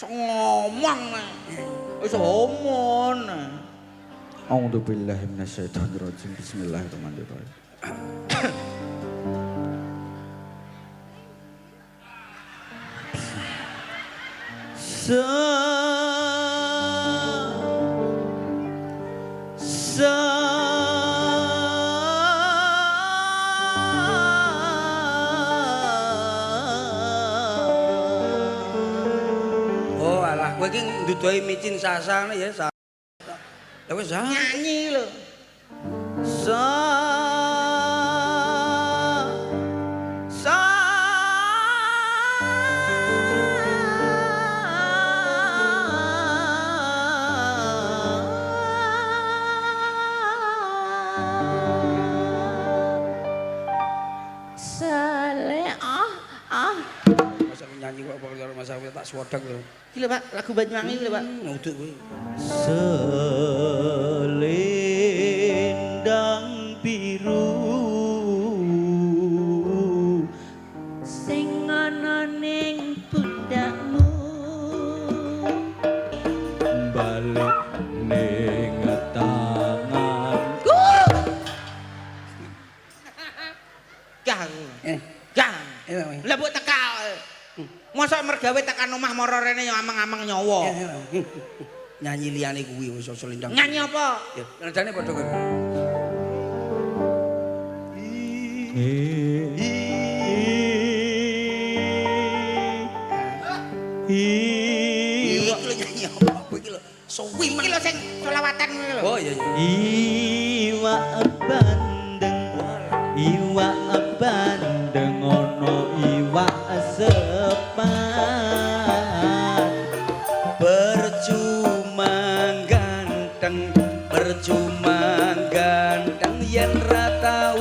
ngomong. Wis omon. A'udzu billahi minasyaitonir rajim. Bismillahirrahmanirrahim. Oh alah kowe iki ndudohi micin sasane ya. Lah wis nyanyi lho. Masa nyanyi kok karo Mas Awil tak swodok lho. Iki lho Pak, lagu Banyuwangi lho Pak. Nguduk kowe. Selendang biru Sing ana ning pundakmu. balik ning tanganku. Gang. Eh, Gang. eh, Lah mbok teka. Mosok mergawe tekan omah mara rene ya amang-amang nyawa. nyanyi liyane kuwi wis selendang. Nyanyi apa? Ya, nadane padha kowe. Iki lho nyanyi apa kowe iki lho. Suwi Iki lho sing selawatan ngono lho. Oh iya iya. Iwa bandeng, iwa bandeng ono iwa sepan. Percuma ganteng yen ra tau